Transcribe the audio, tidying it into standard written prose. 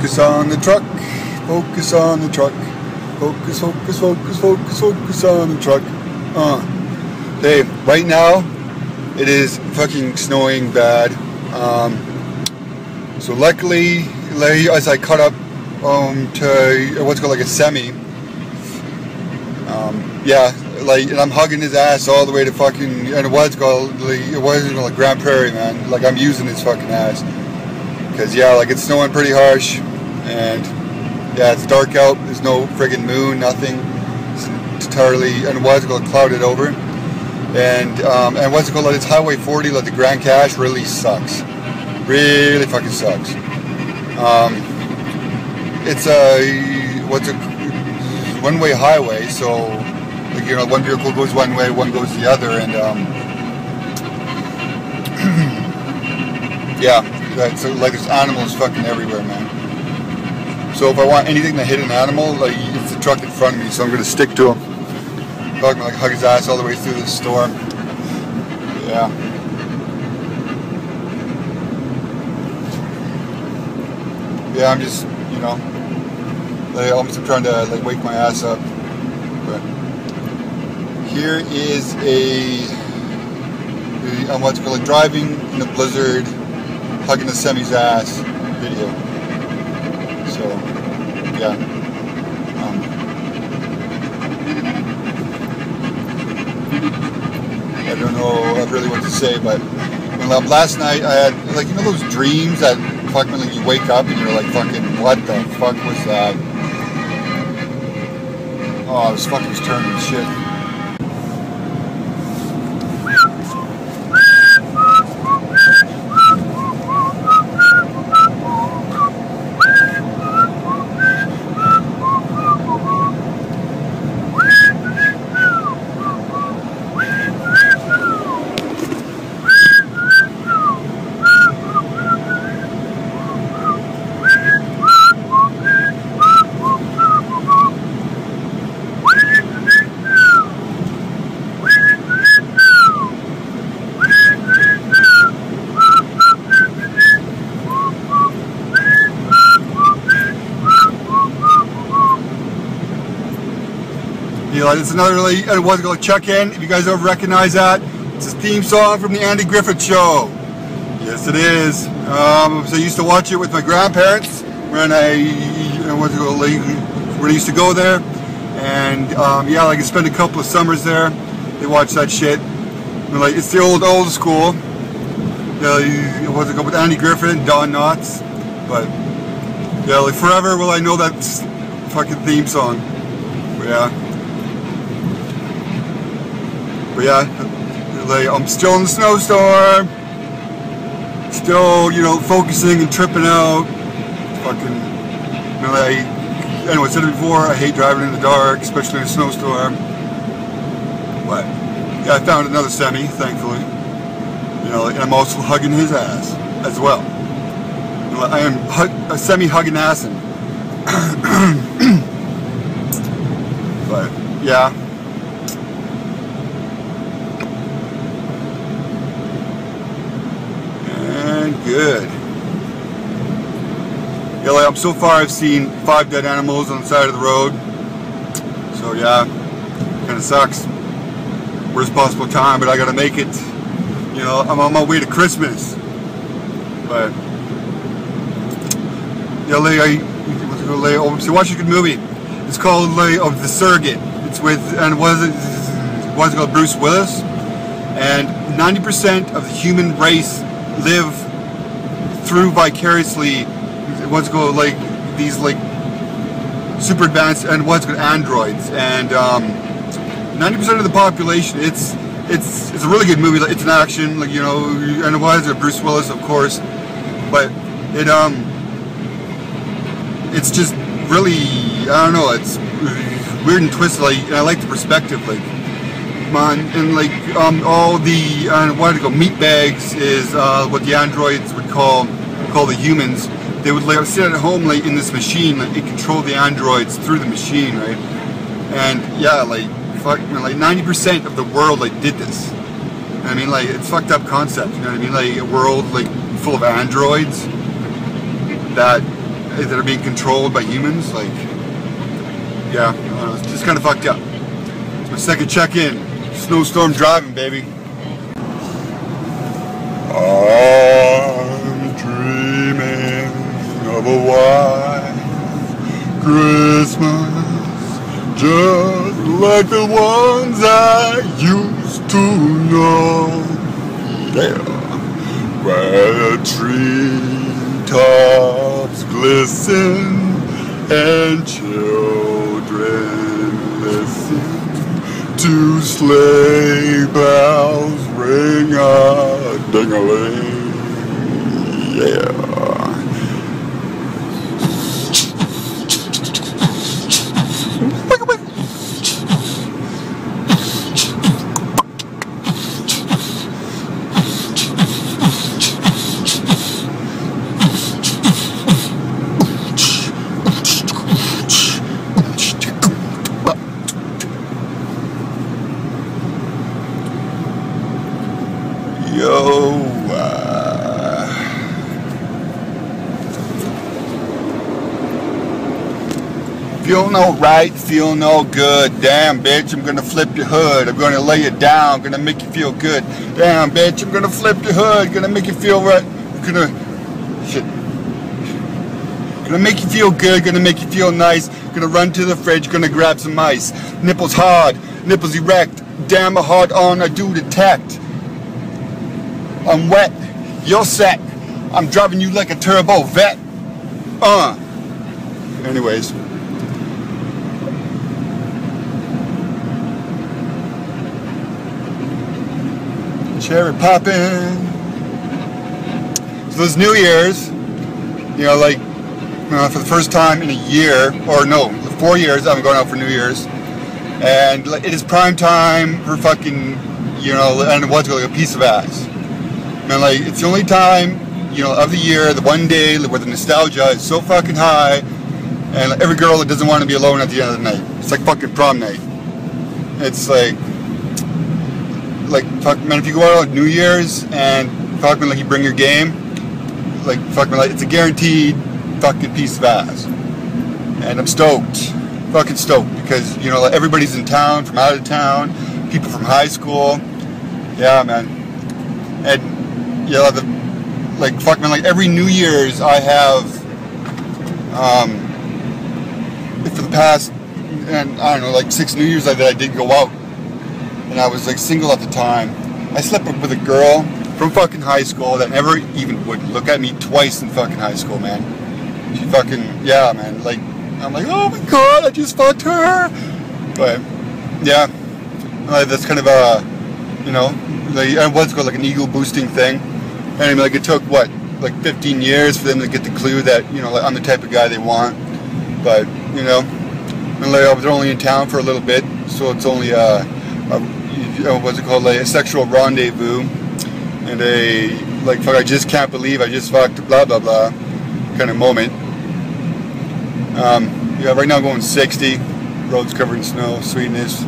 Focus on the truck, focus on the truck, focus, focus, focus, focus, focus on the truck. Hey, right now it is fucking snowing bad. So luckily, as I cut up to what's called like a semi, yeah, like, and I'm hugging his ass all the way to fucking, and it wasn't like Grand Prairie, man. Like, I'm using his fucking ass. Because, yeah, like, it's snowing pretty harsh, and, yeah, it's dark out, there's no friggin' moon, nothing. It's entirely, and what's it called, clouded over. And what's it called, like, it's Highway 40, like, the Grand Cache really sucks. Really fucking sucks. It's a one-way highway, so, like, you know, one vehicle goes one way, one goes the other, and, yeah. So, like, there's animals fucking everywhere, man. So if I want anything to hit an animal, like, it's the truck in front of me, so I'm gonna stick to him. Like, hug his ass all the way through this storm. Yeah. Yeah, I'm just, you know, like, almost trying to, like, wake my ass up. But here is what's called, like, driving in a blizzard, hugging the semi's ass video. So, yeah. I don't know really what to say, but last night I had, like, you know those dreams that fucking, like, you wake up and you're like, fucking, what the fuck was that? Oh, this fucking was turning to shit. It's another really, what's it called, check-in. If you guys ever recognize that, it's a theme song from the Andy Griffith Show. Yes, it is. So I used to watch it with my grandparents when I used to go there, and yeah, like I spent a couple of summers there. They watch that shit. And, like, it's the old school. What's it called, with Andy Griffith and Don Knotts. But yeah, like, forever will I know that fucking theme song. But yeah. But yeah, like, I'm still in the snowstorm, still, you know, focusing and tripping out. Fucking, you know, anyway, I said it before, I hate driving in the dark, especially in a snowstorm. But yeah, I found another semi, thankfully. You know, and I'm also hugging his ass as well. You know, I am a semi-hugging assin'. But yeah. Good. Yeah, like, so far I've seen 5 dead animals on the side of the road. So yeah, kind of sucks. Worst possible time, but I gotta make it. You know, I'm on my way to Christmas. But yeah, so watch a good movie. It's called The Surrogate. It's with, and what's it called, Bruce Willis. And 90% of the human race live through vicariously what's called, like, these, like, super advanced and what's called androids, and 90% of the population. It's a really good movie. It's an action, like, you know, and it was Bruce Willis, of course, but it's just really, I don't know, it's weird and twisted, like, and I like the perspective, like, and like all the meat bags is what the androids would call the humans. They would sit at home, like, in this machine, like, it controlled the androids through the machine, right? And yeah, like, fuck, you know, like 90% of the world, like, did this. I mean, like, it's fucked up concept, you know what I mean? Like, a world, like, full of androids that that are being controlled by humans. Like, yeah, it's just kind of fucked up. It's my second check-in. Snowstorm driving, baby. I'm dreaming of a white Christmas, just like the ones I used to know. Yeah, where the treetops glisten and children listen to sleigh bells ring a ding-a-ling. Yeah. Feel no right, feel no good. Damn, bitch, I'm gonna flip your hood. I'm gonna lay it down, gonna make you feel good. Damn, bitch, I'm gonna flip your hood, gonna make you feel right. Gonna make you feel good, gonna make you feel nice. Gonna run to the fridge, gonna grab some ice. Nipples hard, nipples erect. Damn, a hard on, I do detect. I'm wet, you're set. I'm driving you like a turbo vet. Anyways. Cherry poppin'. So this New Year's, you know, like, for the first time in a year, or no, 4 years, I'm going out for New Year's, and it is prime time for fucking, you know, and what's like a piece of ass. Man, like, it's the only time, you know, of the year, the one day where the nostalgia is so fucking high, and like, every girl that doesn't want to be alone at the end of the night. It's like fucking prom night. It's like fuck, man, if you go out on New Year's and fuck, man, like, you bring your game, like, fuck, man, like, it's a guaranteed fucking piece of ass. And I'm stoked, fucking stoked, because, you know, like, everybody's in town, from out of town, people from high school. Yeah, man. And yeah, like, fuck, man, like, every New Year's I have, for the past, and I don't know, like 6 New Year's that I did go out. And I was like single at the time. I slept with a girl from fucking high school that never even would look at me twice in fucking high school, man. She fucking, yeah, man. Like, I'm like, oh my god, I just fucked her. But yeah, that's kind of a, you know, like, what's called like an ego boosting thing. And like, it took what, like 15 years for them to get the clue that, you know, like, I'm the type of guy they want. But, you know, and like, I was only in town for a little bit, so it's only what's it called, like a sexual rendezvous, and a, like, fuck, I just can't believe I just fucked, blah blah blah kind of moment. Yeah, right now I'm going 60, roads covered in snow, sweetness.